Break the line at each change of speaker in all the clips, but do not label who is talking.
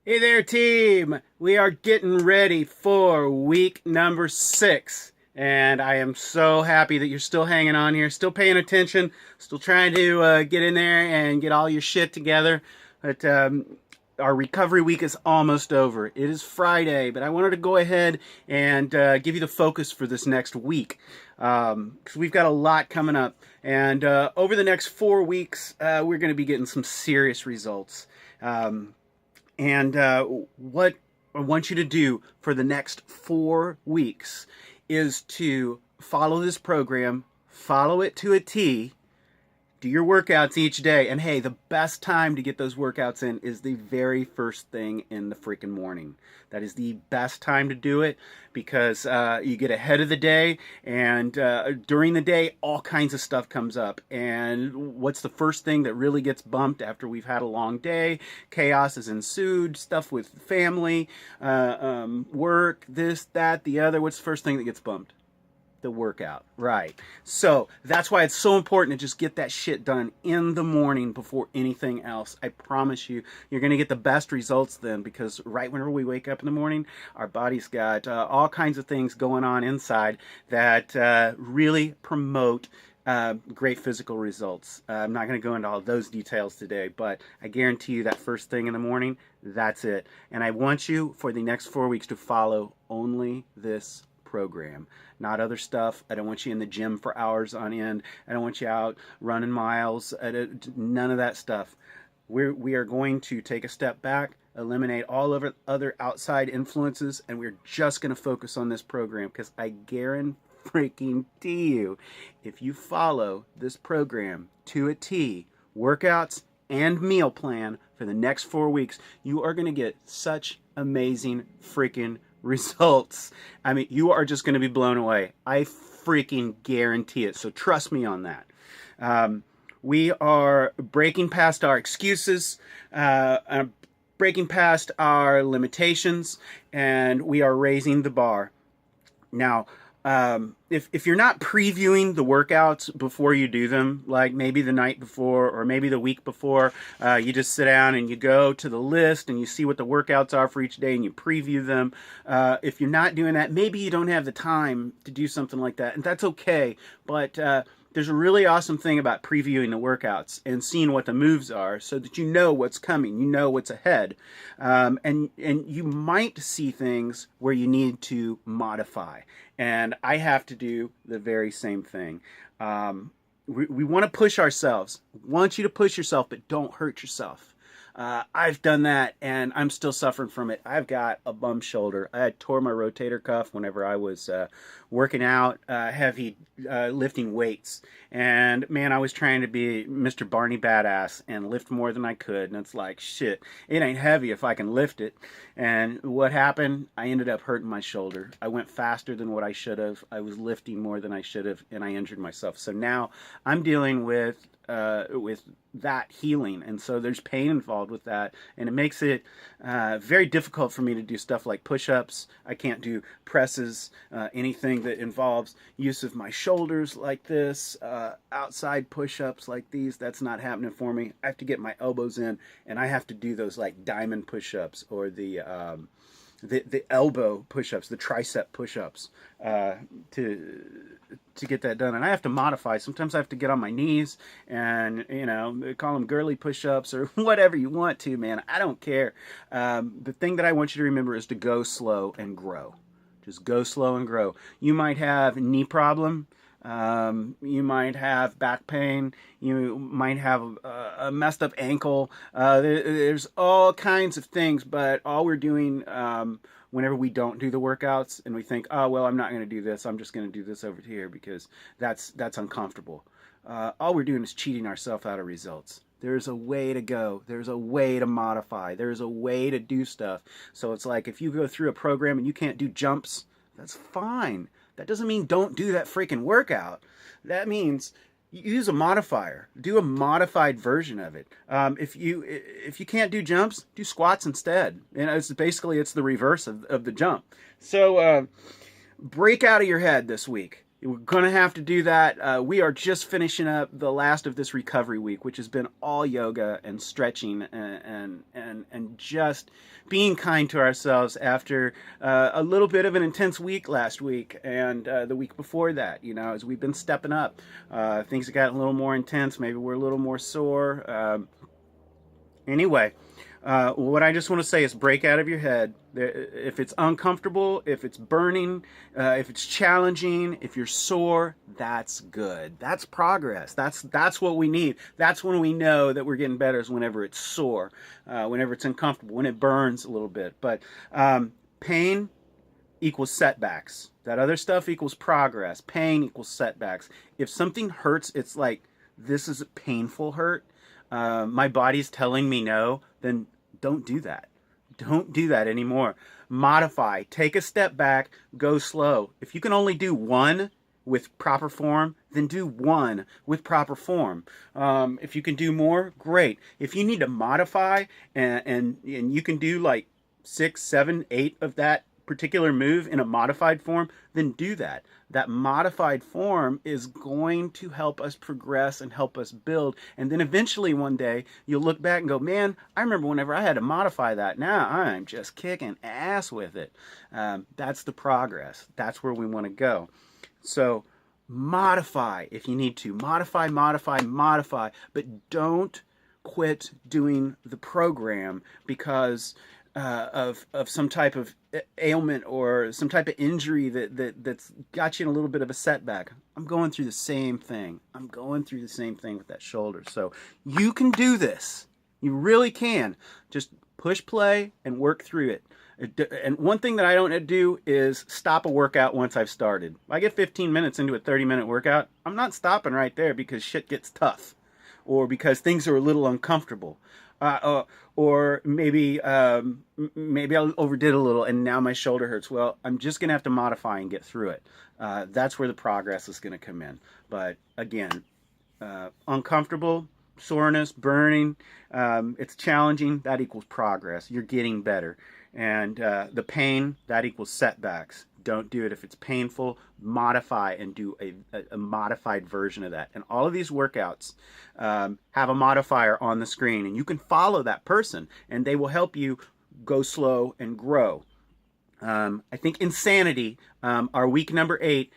Hey there, team! We are getting ready for week number 6. And I am so happy that you're still hanging on here, still paying attention, still trying to get in there and get all your shit together. But our recovery week is almost over. It is Friday, but I wanted to go ahead and give you the focus for this next week. Because we've got a lot coming up. And over the next 4 weeks, we're going to be getting some serious results. And what I want you to do for the next 4 weeks is to follow this program, follow it to a T, do your workouts each day. And hey, the best time to get those workouts in is the very first thing in the freaking morning. That is the best time to do it because you get ahead of the day, and during the day, all kinds of stuff comes up. And what's the first thing that really gets bumped after we've had a long day? Chaos has ensued, stuff with family, work, this, that, the other. What's the first thing that gets bumped? The workout, right? So that's why it's so important to just get that shit done in the morning before anything else. I promise you, you're going to get the best results then, because right whenever we wake up in the morning, our body's got all kinds of things going on inside that really promote great physical results. I'm not going to go into all those details today, but I guarantee you that first thing in the morning, that's it. And I want you for the next 4 weeks to follow only this program, not other stuff. I don't want you in the gym for hours on end. I don't want you out running miles. None of that stuff. We are going to take a step back, eliminate all of other outside influences, and we're just going to focus on this program, because I guarantee you, if you follow this program to a T, workouts and meal plan for the next 4 weeks, you are going to get such amazing freaking results. I mean, you are just going to be blown away. I freaking guarantee it. So trust me on that. We are breaking past our excuses, breaking past our limitations, and we are raising the bar. Now, if you're not previewing the workouts before you do them, like maybe the night before or maybe the week before, you just sit down and you go to the list and you see what the workouts are for each day and you preview them. If you're not doing that, maybe you don't have the time to do something like that, and that's okay. But there's a really awesome thing about previewing the workouts and seeing what the moves are, so that you know what's coming, you know what's ahead, and you might see things where you need to modify. And I have to do the very same thing. We want to push ourselves. We want you to push yourself, but don't hurt yourself. I've done that, and I'm still suffering from it. I've got a bum shoulder. I had tore my rotator cuff whenever I was working out, heavy lifting weights. And man, I was trying to be Mr. Barney Badass and lift more than I could. And it's like, shit, it ain't heavy if I can lift it. And what happened? I ended up hurting my shoulder. I went faster than what I should have. I was lifting more than I should have, and I injured myself. So now I'm dealing with that healing, and so there's pain involved with that, and it makes it very difficult for me to do stuff like push-ups. I can't do presses, anything that involves use of my shoulders like this, outside push-ups like these. That's not happening for me. I have to get my elbows in, and I have to do those like diamond push-ups, or the elbow push-ups, the tricep push-ups, to get that done. And I have to modify. Sometimes I have to get on my knees and, call them girly push-ups or whatever you want to, man. I don't care. The thing that I want you to remember is to go slow and grow. Just go slow and grow. You might have a knee problem. You might have back pain. You might have a messed up ankle. There's all kinds of things, but all we're doing whenever we don't do the workouts and we think, oh, well, I'm not going to do this. I'm just going to do this over here because that's uncomfortable. All we're doing is cheating ourselves out of results. There's a way to go. There's a way to modify. There's a way to do stuff. So it's like if you go through a program and you can't do jumps, that's fine. That doesn't mean don't do that freaking workout. That means use a modifier. Do a modified version of it. If you can't do jumps, do squats instead. And it's the reverse of the jump. So break out of your head this week. we're going to have to do that. We are just finishing up the last of this recovery week, which has been all yoga and stretching and just being kind to ourselves after a little bit of an intense week last week and the week before that. You know, as we've been stepping up, things have gotten a little more intense. Maybe we're a little more sore. Anyway, what I just want to say is break out of your head. If it's uncomfortable, if it's burning, if it's challenging, if you're sore, that's good. That's progress. That's what we need. That's when we know that we're getting better, is whenever it's sore, whenever it's uncomfortable, when it burns a little bit. But pain equals setbacks. That other stuff equals progress. Pain equals setbacks. If something hurts, it's like, this is a painful hurt. My body's telling me no, then don't do that. Don't do that anymore. Modify. Take a step back. Go slow. If you can only do one with proper form, then do one with proper form. If you can do more, great. If you need to modify and you can do like 6, 7, 8 of that particular move in a modified form, then do that. That modified form is going to help us progress and help us build. And then eventually one day you'll look back and go, man, I remember whenever I had to modify that. Now I'm just kicking ass with it. That's the progress. That's where we want to go. So modify if you need to. Modify, but don't quit doing the program because of some type of ailment or some type of injury that's got you in a little bit of a setback. I'm going through the same thing. With that shoulder. So you can do this. You really can. Just push play and work through it. And one thing that I don't do is stop a workout once I've started. If I get 15 minutes into a 30-minute workout, I'm not stopping right there because shit gets tough or because things are a little uncomfortable. Or maybe maybe I overdid a little and now my shoulder hurts. Well, I'm just going to have to modify and get through it. That's where the progress is going to come in. But again, uncomfortable, soreness, burning, it's challenging, that equals progress. You're getting better. And the pain, that equals setbacks. Don't do it if it's painful. Modify and do a modified version of that. And all of these workouts have a modifier on the screen, and you can follow that person, and they will help you go slow and grow. I think Insanity, our week number 8,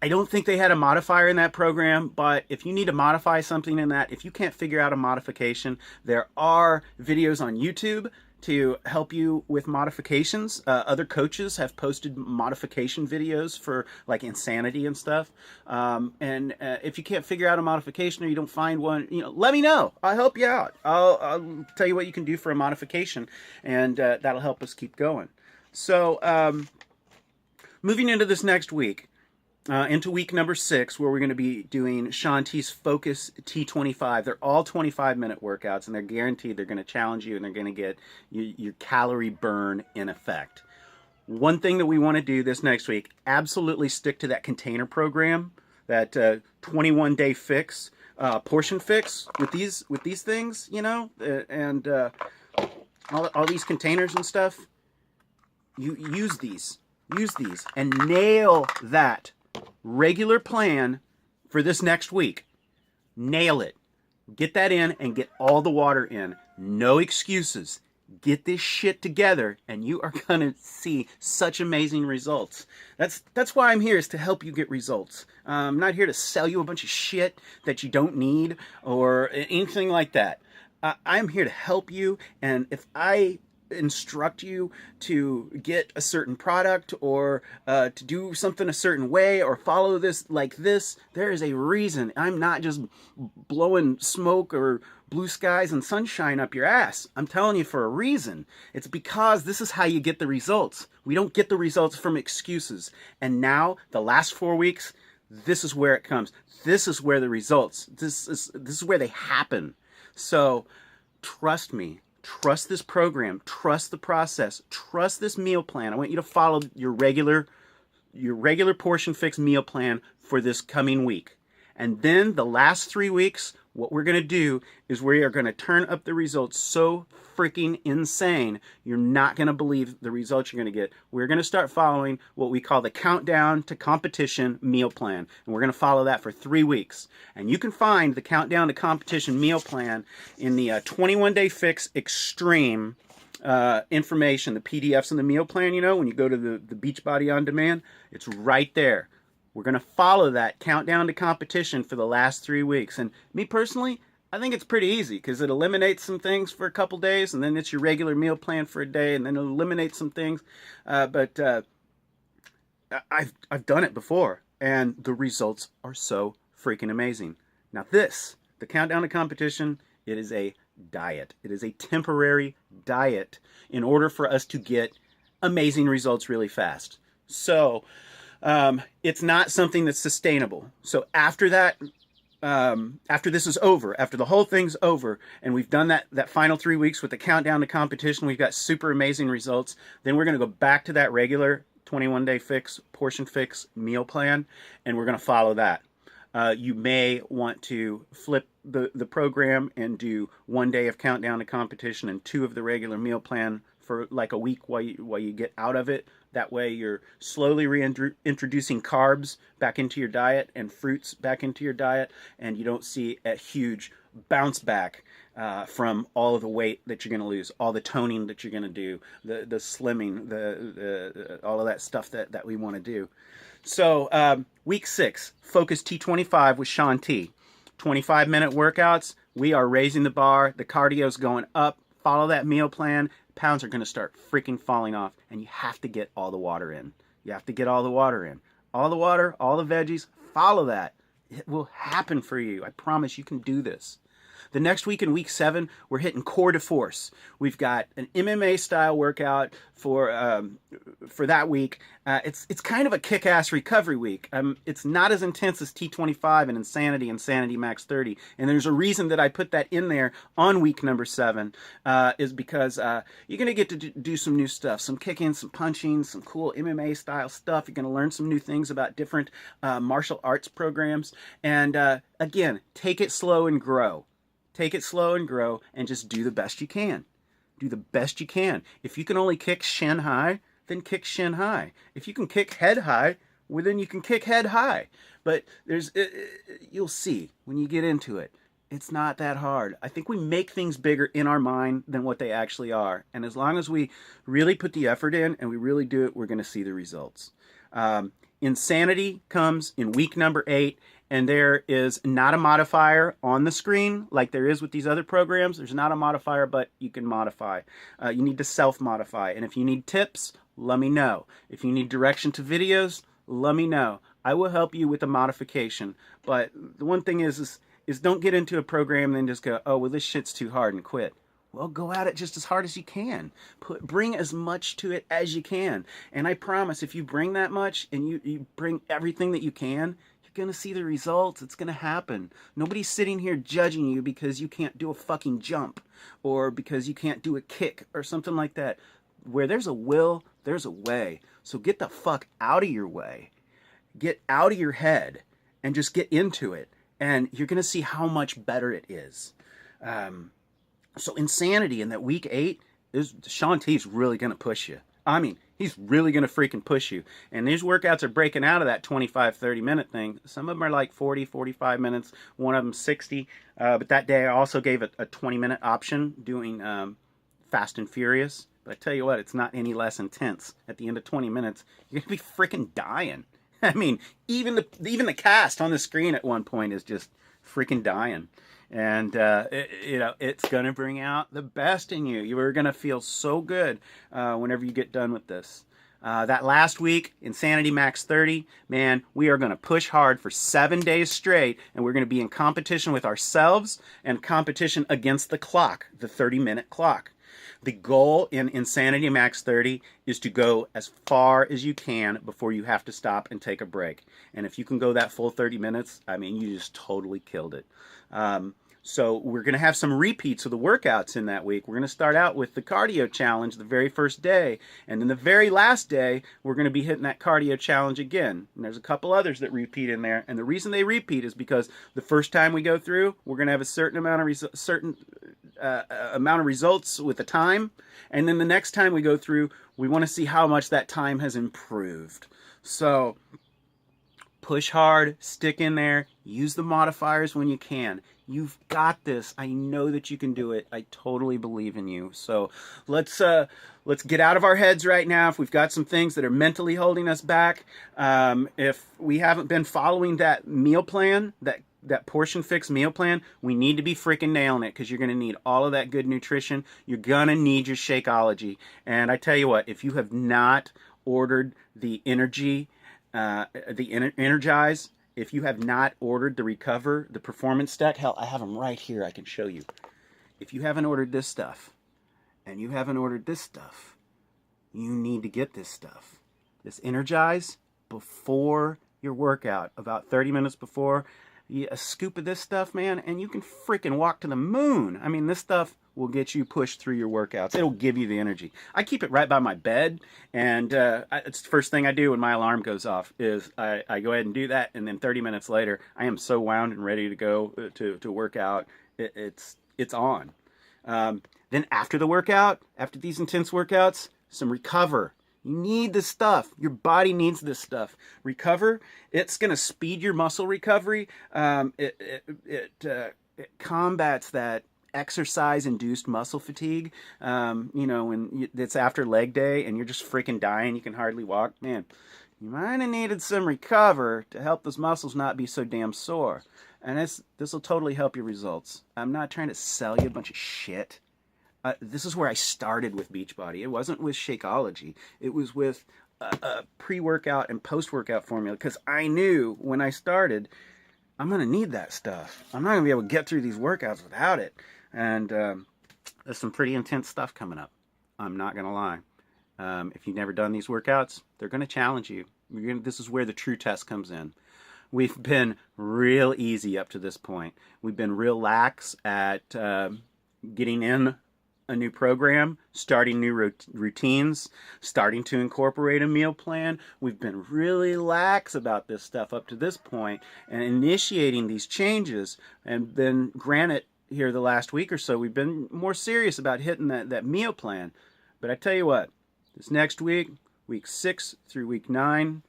I don't think they had a modifier in that program, but if you need to modify something in that, if you can't figure out a modification, there are videos on YouTube to help you with modifications. Other coaches have posted modification videos for like Insanity and stuff. And if you can't figure out a modification or you don't find one, let me know. I'll help you out. I'll tell you what you can do for a modification, and that'll help us keep going. So moving into this next week, into week number 6, where we're going to be doing Shaun T's Focus T25. They're all 25-minute workouts, and they're guaranteed they're going to challenge you, and they're going to get your calorie burn in effect. One thing that we want to do this next week, absolutely stick to that container program, that 21-day fix, portion fix with these things, and all these containers and stuff. You use these, and nail that regular plan for this next week. Nail it. Get that in and get all the water in. No excuses. Get this shit together and you are going to see such amazing results. That's why I'm here, is to help you get results. I'm not here to sell you a bunch of shit that you don't need or anything like that. I'm here to help you, and if I instruct you to get a certain product or to do something a certain way or follow this like this, there is a reason. I'm not just blowing smoke or blue skies and sunshine up your ass. I'm telling you for a reason. It's because this is how you get the results. We don't get the results from excuses. And now, the last 4 weeks, this is where it comes. This is where the results, this is where they happen. So trust me. Trust this program. Trust the process. Trust this meal plan. I want you to follow your regular portion fix meal plan for this coming week. And then the last 3 weeks, what we're going to do is we are going to turn up the results so freaking insane, you're not going to believe the results you're going to get. We're going to start following what we call the Countdown to Competition meal plan, and we're going to follow that for 3 weeks. And you can find the Countdown to Competition meal plan in the 21 Day Fix Extreme information, the PDFs in the meal plan. You know, when you go to the Beachbody On Demand, it's right there. We're going to follow that Countdown to Competition for the last 3 weeks. And me personally, I think it's pretty easy because it eliminates some things for a couple days, and then it's your regular meal plan for a day, and then it eliminates some things. But I've done it before, and the results are so freaking amazing. Now the Countdown to Competition, it is a diet. It is a temporary diet in order for us to get amazing results really fast. So it's not something that's sustainable. So after that, after this is over, after the whole thing's over, and we've done that final 3 weeks with the Countdown to Competition, we've got super amazing results, then we're going to go back to that regular 21 Day Fix, Portion Fix meal plan, and we're going to follow that. You may want to flip the program and do 1 day of Countdown to Competition and 2 of the regular meal plan for like a week while you get out of it. That way you're slowly reintroducing carbs back into your diet and fruits back into your diet, and you don't see a huge bounce back from all of the weight that you're going to lose, all the toning that you're going to do, the slimming, the all of that stuff that we want to do. So week 6, Focus T25 with Shaun T. 25-minute workouts. We are raising the bar. The cardio's going up. Follow that meal plan. Pounds are going to start freaking falling off, and you have to get all the water in. You have to get all the water in. All the water, all the veggies, follow that. It will happen for you. I promise you can do this. The next week in week 7, we're hitting core de force. We've got an MMA style workout for that week. It's kind of a kick-ass recovery week. It's not as intense as T25 and Insanity Max 30. And there's a reason that I put that in there on week number 7 is because you're going to get to do some new stuff, some kicking, some punching, some cool MMA style stuff. You're going to learn some new things about different martial arts programs. And again, take it slow and grow. Take it slow and grow, and just do the best you can. Do the best you can. If you can only kick shin high, then kick shin high. If you can kick head high, well, then you can kick head high. But you'll see when you get into it. It's not that hard. I think we make things bigger in our mind than what they actually are. And as long as we really put the effort in and we really do it, we're going to see the results. Insanity comes in week number 8. And there is not a modifier on the screen like there is with these other programs. There's not a modifier, but you can modify. You need to self-modify. And if you need tips, let me know. If you need direction to videos, let me know. I will help you with the modification. But the one thing is don't get into a program and then just go, oh, well, this shit's too hard and quit. Well, go at it just as hard as you can. Bring as much to it as you can. And I promise, if you bring that much and you bring everything that you can, going to see the results. It's going to happen. Nobody's sitting here judging you because you can't do a fucking jump or because you can't do a kick or something like that. Where there's a will, there's a way. So get the fuck out of your way. Get out of your head and just get into it. And you're going to see how much better it is. So Insanity in that week 8, Shaun T's really going to push you. I mean, he's really going to freaking push you. And these workouts are breaking out of that 25, 30-minute thing. Some of them are like 40, 45 minutes. One of them 60. But that day I also gave a 20-minute option doing Fast and Furious. But I tell you what, it's not any less intense. At the end of 20 minutes, you're going to be freaking dying. I mean, even the cast on the screen at one point is just freaking dying. And, it's going to bring out the best in you. You are going to feel so good whenever you get done with this. That last week, Insanity Max 30, man, we are going to push hard for 7 days straight, and we're going to be in competition with ourselves and competition against the clock, the 30-minute clock. The goal in Insanity Max 30 is to go as far as you can before you have to stop and take a break. And if you can go that full 30 minutes, I mean, you just totally killed it. So we're going to have some repeats of the workouts in that week. We're going to start out with the cardio challenge the very first day. And then the very last day, we're going to be hitting that cardio challenge again. And there's a couple others that repeat in there. And the reason they repeat is because the first time we go through, we're going to have a certain amount of results with the time. And then the next time we go through, we want to see how much that time has improved. So push hard, stick in there, use the modifiers when you can. You've got this. I know that you can do it. I totally believe in you. So let's get out of our heads right now. If we've got some things that are mentally holding us back, if we haven't been following that meal plan, that portion fix meal plan, we need to be freaking nailing it, because you're going to need all of that good nutrition. You're going to need your Shakeology. And I tell you what, if you have not ordered the Energize, if you have not ordered the Recover, the Performance Stack, hell, I have them right here. I can show you. If you haven't ordered this stuff, and you haven't ordered this stuff, you need to get this stuff. This Energize before your workout, about 30 minutes before, a scoop of this stuff, man, and you can freaking walk to the moon. I mean, this stuff will get you pushed through your workouts. It'll give you the energy. I keep it right by my bed, and it's the first thing I do when my alarm goes off is I go ahead and do that, and then 30 minutes later, I am so wound and ready to go to work out. It's on. Then after the workout, after these intense workouts, some Recover. You need this stuff. Your body needs this stuff. Recover, it's going to speed your muscle recovery. It combats that exercise-induced muscle fatigue. When it's after leg day and you're just freaking dying, you can hardly walk. Man, you might have needed some Recover to help those muscles not be so damn sore. And this will totally help your results. I'm not trying to sell you a bunch of shit. This is where I started with Beachbody. It wasn't with Shakeology. It was with a pre-workout and post-workout formula, because I knew when I started, I'm going to need that stuff. I'm not going to be able to get through these workouts without it. And there's some pretty intense stuff coming up. I'm not going to lie. If you've never done these workouts, they're going to challenge you. This is where the true test comes in. We've been real easy up to this point. We've been real lax at getting in a new program, starting new routines, starting to incorporate a meal plan. We've been really lax about this stuff up to this point, and initiating these changes. And then, granted, here the last week or so, we've been more serious about hitting that meal plan. But I tell you what, this next week, week 6 through week 9,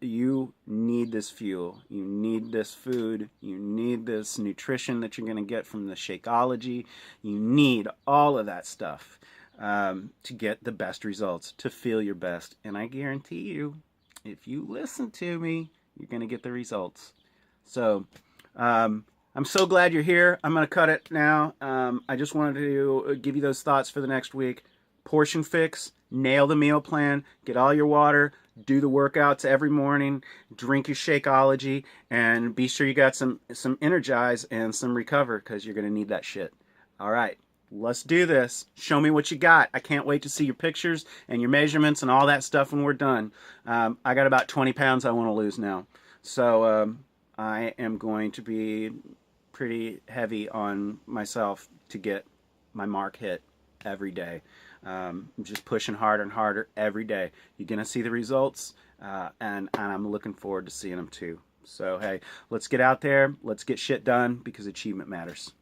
you need this fuel. You need this food. You need this nutrition that you're going to get from the Shakeology. You need all of that stuff to get the best results, to feel your best. And I guarantee you, if you listen to me, you're going to get the results. So I'm so glad you're here. I'm going to cut it now. I just wanted to give you those thoughts for the next week. Portion fix, nail the meal plan, get all your water, do the workouts every morning, drink your Shakeology, and be sure you got some Energize and some Recover, because you're going to need that shit. All right, let's do this. Show me what you got. I can't wait to see your pictures and your measurements and all that stuff when we're done. I got about 20 pounds I want to lose now. So I am going to be pretty heavy on myself to get my mark hit every day. I'm just pushing harder and harder every day. You're going to see the results, and I'm looking forward to seeing them too. So, hey, let's get out there. Let's get shit done, because achievement matters.